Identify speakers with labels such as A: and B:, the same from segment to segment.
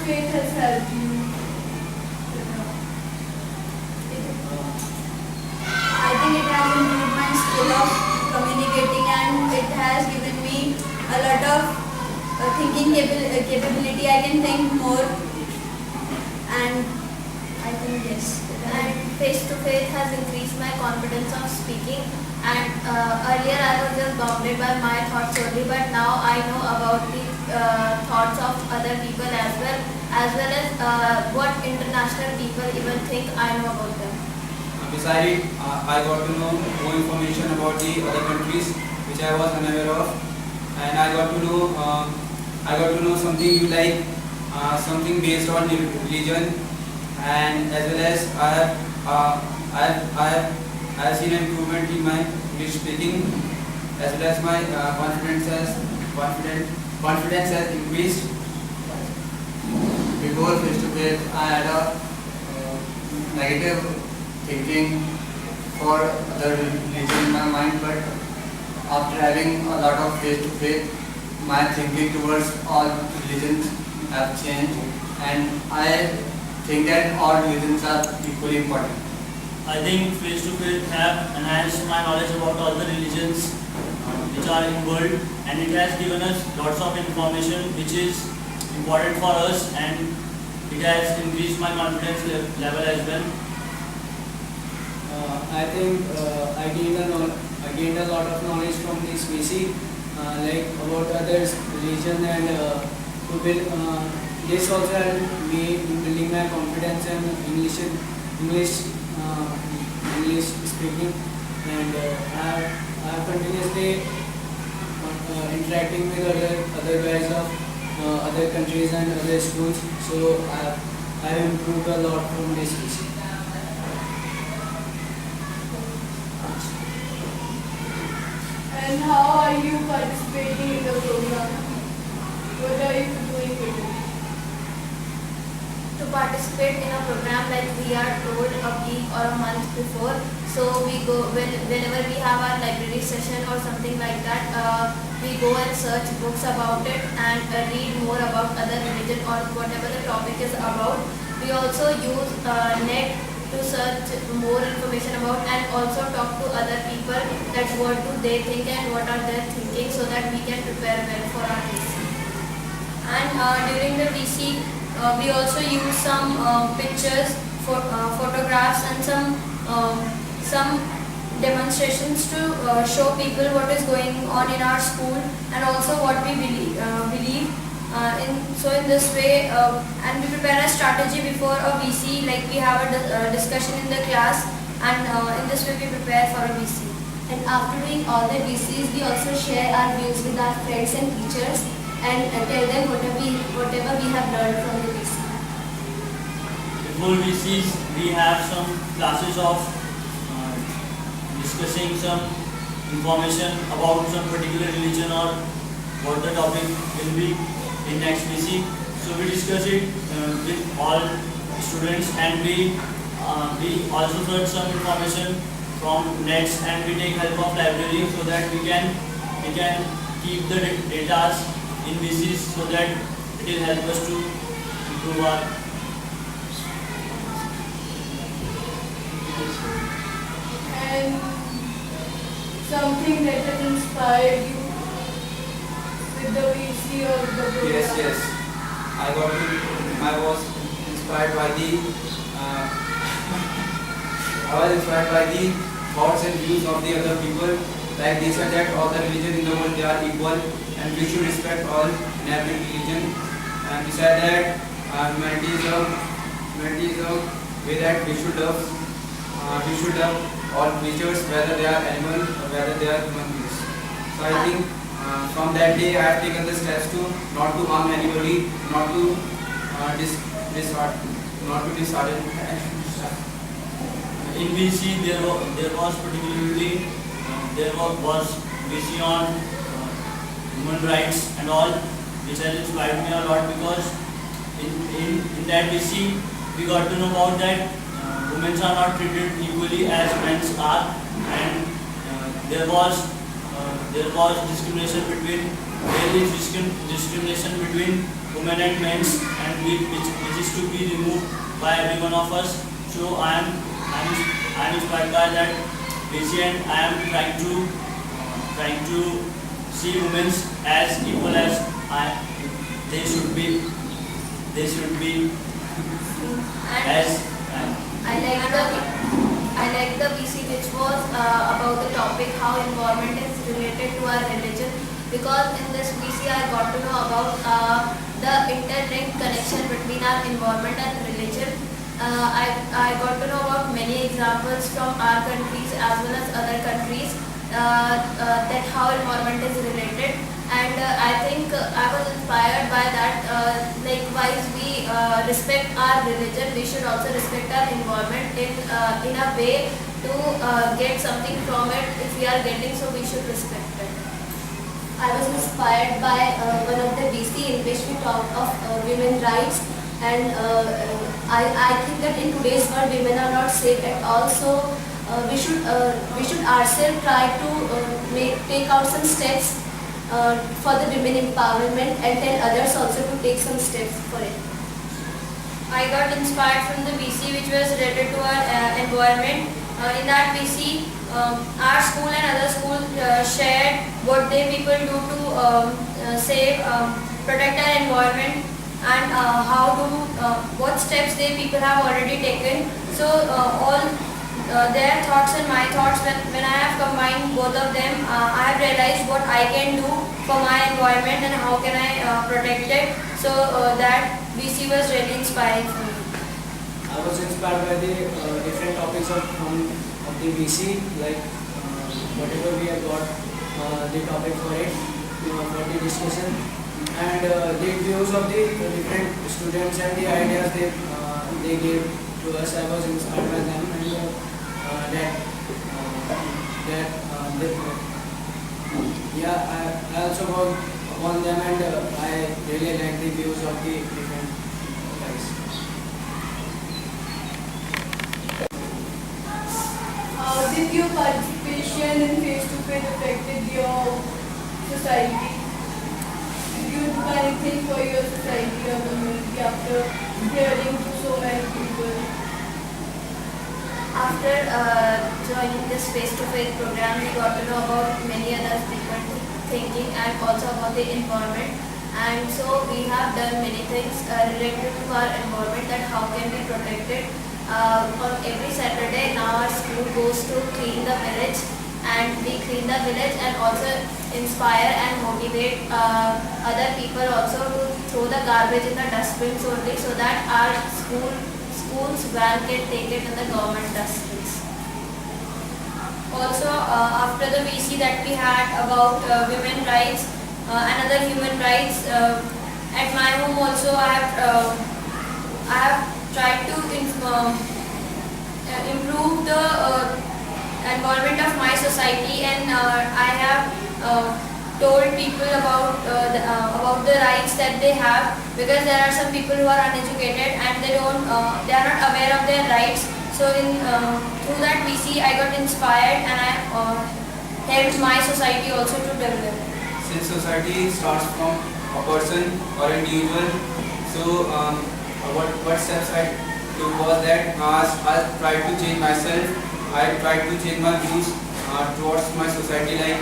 A: faith has helped you?
B: I think it has improved my skill of communicating, and it has given me a lot of thinking capability. I can think more, and I think yes.
C: And face-to-face has increased my confidence of speaking. And earlier I was just bounded by my thoughts only, but now I know about the thoughts of other people as well as what international people even think. I know about them.
D: Beside it, I got to know more information about the other countries which I was unaware of, and I got to know something you like, something based on religion, and as well as I have seen an improvement in my English speaking, as well as my confidence has increased.
E: Before face to face, I had a negative thinking for other religion in my mind, but after having a lot of face to face, my thinking towards all religions have changed, and I think that all religions are equally important.
F: I think face-to-face have enhanced my knowledge about all the religions which are in world, and it has given us lots of information which is important for us, and it has increased my confidence level as well.
G: I think I gained a lot of knowledge from this VC, like about others, religion, and to build. This also helped me in building my confidence and English speaking, and I have continuously interacting with other guys of other countries and other schools. So I have improved a lot from this VC.
A: And how are you participating in the program? What are you doing with it?
C: To participate in a program, like we are told a week or a month before, so we go whenever we have our library session or something like that, we go and search books about it and read more about other religion or whatever the topic is about. We also use net to search more information about, and also talk to other people that what do they think and what are their thinking, so that we can prepare well for our VC. And during the VC, we also use some pictures, photographs, and some demonstrations to show people what is going on in our school, and also what we believe. So in this way, and we prepare a strategy before a VC, like we have a discussion in the class, and in this way we prepare for a VC.
B: And after doing all the VCs, we also share our views with our friends and teachers, and tell them whatever we have learned from the VC.
F: Before VCs, we have some classes of discussing some information about some particular religion or what the topic will be in next VC. So we discuss it with all students, and we also search some information from nets, and we take help of library, so that we can keep the data in VCs, so that it will help us to improve our.
A: And something that has inspired you with the VC or the program?
D: Yes. I was inspired by the thoughts and views of the other people. Like they said that all the religions in the world, they are equal, and we should respect all in every religion. And beside that, humanity is a way that we should love all creatures, whether they are animal or whether they are human beings. So I think from that day I have taken the steps to not to harm anybody, not to dishearten.
F: In VC, there was particularly was VC on human rights and all, which has inspired me a lot, because in that VC we got to know about that women are not treated equally as men are, and there was discrimination between there is discrimination between women and men, and which is to be removed by every one of us. So I am inspired by that vision, and I am trying to see women as equal as they should be. They should be as.
C: I like the VC which was about the topic how environment is related to our religion, because in this VC I got to know about the interlinked connection between our environment and religion. I got to know about many examples from our countries as well as other countries that how environment is related, and I think I was inspired by that. Likewise, we respect our religion, we should also respect our environment in a way to get something from it. If we are getting, so we should respect it.
A: I was inspired by one of the VC in which we talked of women's rights, and I think that in today's world women are not safe at all. So we should ourselves try to take out some steps for the women empowerment and tell others also to take some steps for it.
C: I got inspired from the VC which was related to our environment. In that VC, our school and other schools shared what they people do to save, protect our environment, and what steps they people have already taken. So all their thoughts and my thoughts, when I have combined both of them, I have realized what I can do for my environment and how can I protect it. So that VC was really inspiring for me.
G: I was inspired by the different topics of the VC, like whatever we have got the topic for it, for the discussion, and the views of the different students and the ideas they gave to us. I was inspired by them, and I also worked upon them, and I really like the views of the different guys.
A: How did your participation in face-to-face affected your society? Did you do anything for your society or community after hearing to so many people?
C: After joining this face-to-face program, we got to know about many other people thinking and also about the environment. And so we have done many things related to our environment, that how can we protect it. On every Saturday now our school goes to clean the village, and we clean the village and also inspire and motivate other people also to throw the garbage in the dustbins only, so that our school's van can take it in the government dustbins. Also, after the VC that we had about women rights and other human rights, at my home also I have tried to improve the environment of my society, and I have told people about the rights that they have, because there are some people who are uneducated and they are not aware of their rights. So through that VC I got inspired, and I helped my society also to develop.
D: Since society starts from a person or individual, so what steps I took was that I tried to change myself. I tried to change my views towards my society. Like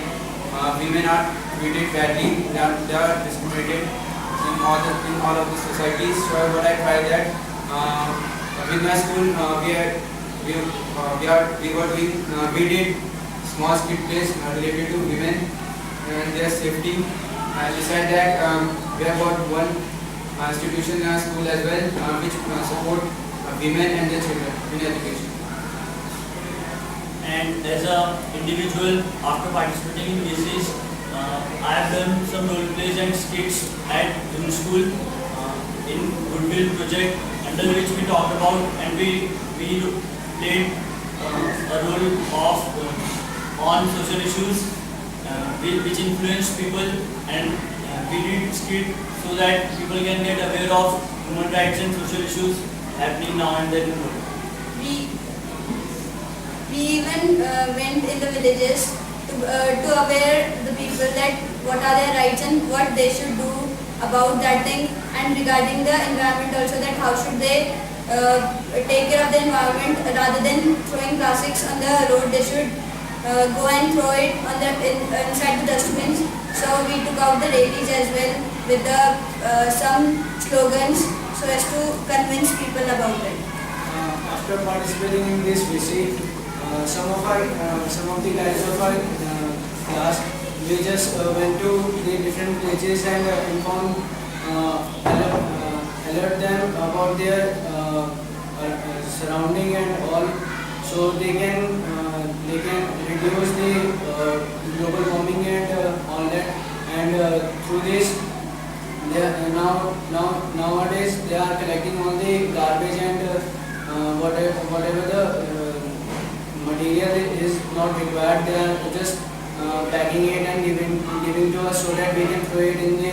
D: women are treated badly, they are discriminated in all of the societies. So what I tried that with my school, we did small skit plays related to women and their safety. And besides that, we have got one institution in our school as well, which support women and their children in education.
F: And as an individual, after participating in VCs, I have done some role plays and skits in school in Goodwill project, under which we talked about and we played a role on social issues which influence people, and we did skit so that people can get aware of human rights and social issues happening now and then in the world.
B: We even went in the villages to to aware the people that what are their rights and what they should do about that thing, and regarding the environment also, that how should they take care of the environment. Rather than throwing plastics on the road, they should go and throw it on inside the dustbins. So we took out the rallies as well with some slogans so as to convince people about it.
G: After participating in this VC, some of the guys of our class, we just went to the different places and informed, alert them about their surrounding and all, so they can reduce the global warming and all that. And through this, nowadays they are collecting all the garbage and whatever the material is not required, they are just packing it and giving to us so that we can throw it in the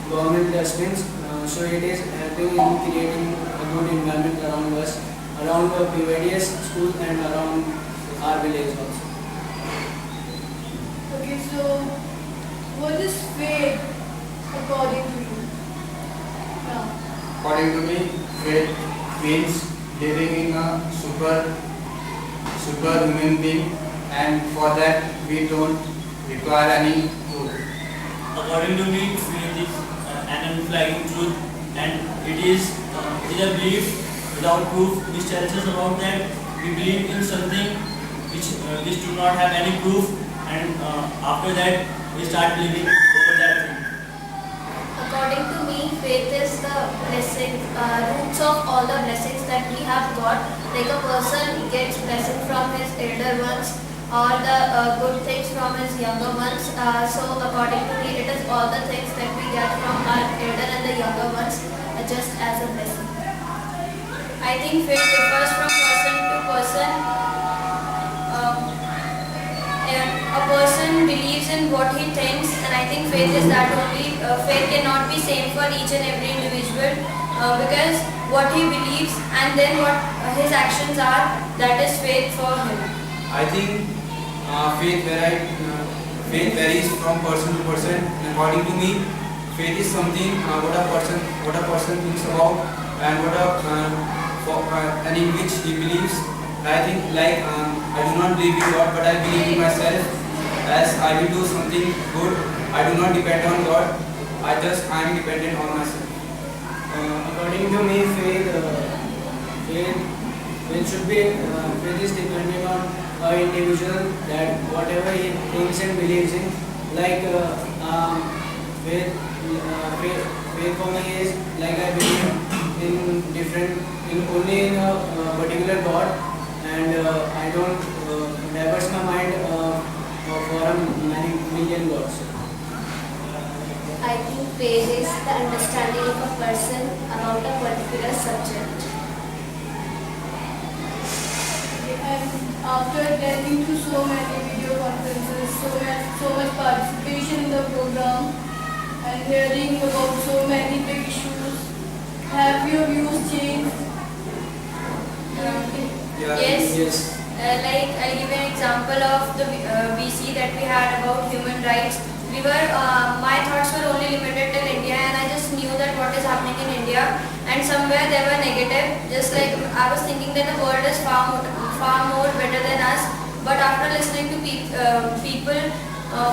G: government dustbins. So it is helping in creating a good environment around us, around the various schools and around our village also.
H: Okay, so what is faith according to you? Yeah.
E: According to me, faith means living in a super human being, and for that we don't require any proof.
F: According to me, faith is an unflagging truth, and it is a belief without proof, which tells us about that we believe in something which do not have any proof, and after that we start believing over that thing.
C: According to me, faith is the blessing, roots of all the blessings that we have got. Like a person gets blessing from his elder ones, or the good things from his younger ones. So according to me, it is all the things that we get from our elder and the younger ones, just as a blessing. I think faith differs from person to person. A person believes in what he thinks, and I think faith is that only. Faith cannot be same for each and every individual, because what he believes and then what his actions are, that is faith for him.
D: I think faith varies from person to person. And according to me, faith is something what a person thinks about, and and in which he believes. I think I do not believe in God, but I believe in myself. As I will do something good, I do not depend on God. I am dependent on myself.
G: According to me, faith should be faith is dependent on an individual, that whatever he thinks and believes in. Like faith for me is like I believe in only in a particular God, and I don't diverse my mind for a many million gods.
A: I think faith is the understanding of a person about a particular subject.
H: And after attending to so many video conferences, so much participation in the program, and hearing about so many big issues, have your views changed?
C: Yes. Like I'll give an example of the VC that we had about human rights. My thoughts were only limited till India, and I just knew that what is happening in India, and somewhere they were negative. Just like I was thinking that the world is far more better than us. But after listening to people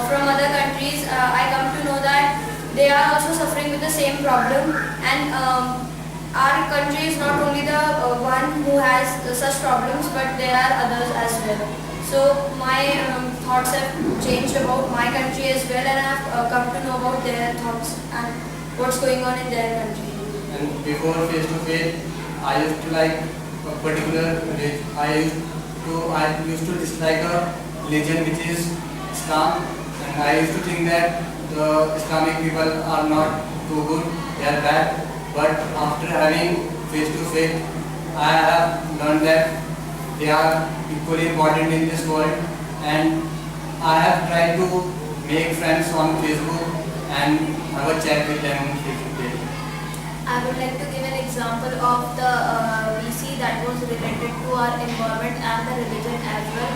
C: from other countries, I come to know that they are also suffering with the same problem, and our country is not only the one who has such problems, but there are others as well. So my thoughts have changed about my country as well, and I have come to know about their thoughts and what's going on in their country.
E: And before face to face, I used to like a particular religion. I used to dislike a religion which is Islam, and I used to think that the Islamic people are not too good, they are bad. But after having face to face, I have learned that they are equally important in this world, and I have tried to make friends on Facebook and have a chat with them on Facebook.
C: I would like to give an example of the VC that was related to our environment and the religion as well.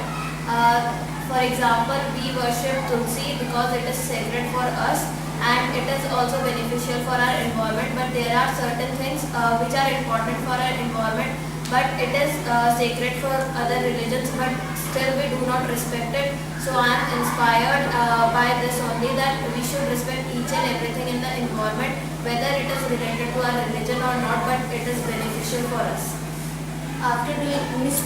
C: For example, we worship Tulsi because it is sacred for us and it is also beneficial for our environment. But there are certain things which are important for our environment, but it is sacred for other religions, but still we do not respect it. So I am inspired by this only, that we should respect each and everything in the environment, whether it is related to our religion or not, but it is beneficial for us.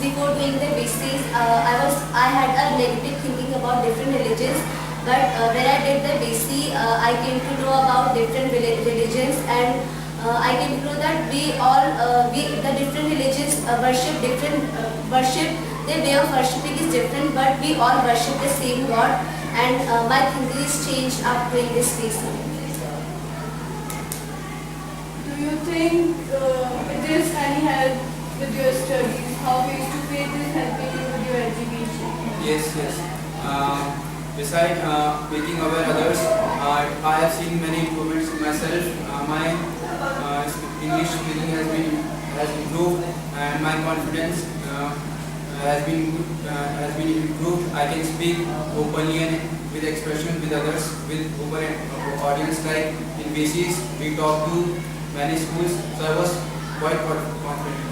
A: Before doing the BCs, I had a negative thinking about different religions. But when I did the BC, I came to know about different religions, and I came to know that the different religions worship. Their way of worshipping is different, but we all worship the same God. And my thinking is changed after doing this BC.
H: Do you think it is any help with your studies? How face-to-face is helping you with your education?
D: Yes, yes. Besides making aware others, I have seen many improvements in myself. My English speaking has improved, and my confidence has been improved. I can speak openly and with expression with others, with open audience. Like in BCs, we talk to many schools, so I was quite confident.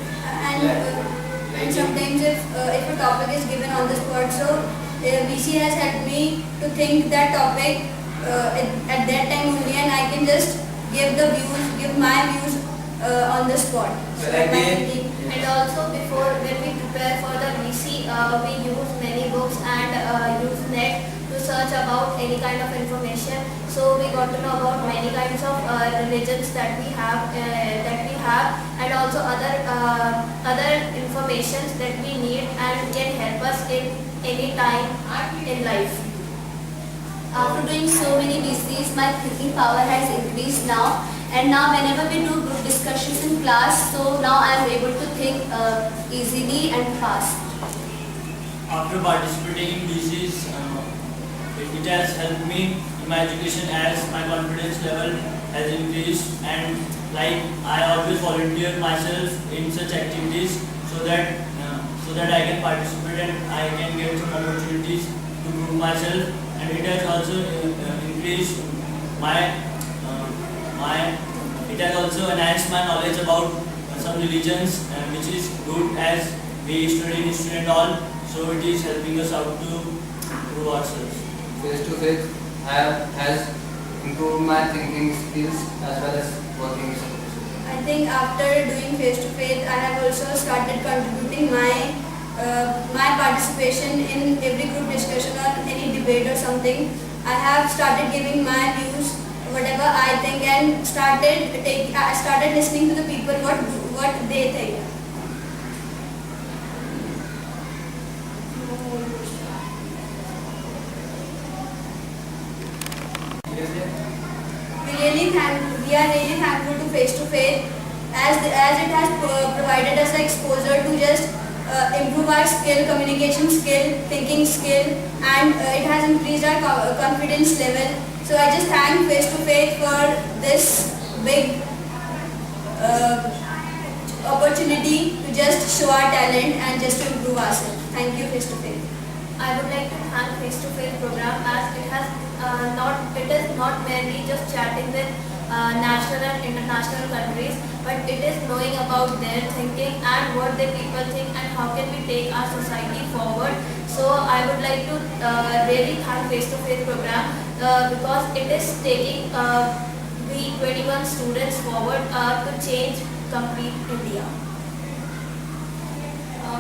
B: And sometimes if a topic is given on the spot, so BC has helped me to think that topic at that time only, and I can just give my views on the spot. So
D: Like
B: my
D: they-
B: thinking-
C: And also before, when we prepare for the BC, we use many books and use net to search about any kind of information. So we got to know about many kinds of religions that we have, and also other informations that we need and can help us in any time in life.
A: After doing so many BCs, my thinking power has increased now. And now whenever we do group discussions in class, so now I am able to think easily and fast.
F: After participating in BCs, it has helped me in my education as my confidence level has increased, and like I always volunteer myself in such activities so that I can participate and I can get some opportunities to prove myself, and it has also increased it has also enhanced my knowledge about some religions, which is good as we study in student hall, so it is helping us out to prove ourselves.
E: Face-to-face has improved my thinking skills as well as working skills.
B: I think after doing face-to-face, I have also started contributing my participation in every group discussion or any debate or something. I have started giving my views, whatever I think, and I started listening to the people what they think. We are really thankful to face-to-face as it has provided us exposure to just improve our skill, communication skill, thinking skill, and it has increased our confidence level. So I just thank face-to-face for this big opportunity to just show our talent and just to improve ourselves. Thank you, face-to-face.
C: I would like to thank face-to-face program, as it is not merely just chatting with national and international countries, but it is knowing about their thinking and what the people think and how can we take our society forward. So I would like to really thank face-to-face program because it is taking we 21 students forward to change complete India.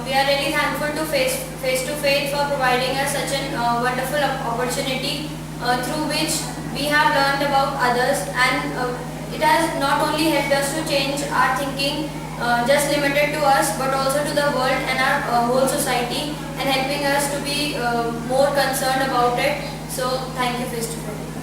C: We are really thankful to face-to-face for providing us such a wonderful opportunity through which we have learned about others, and it has not only helped us to change our thinking just limited to us, but also to the world and our whole society, and helping us to be more concerned about it. So thank you, face-to-face.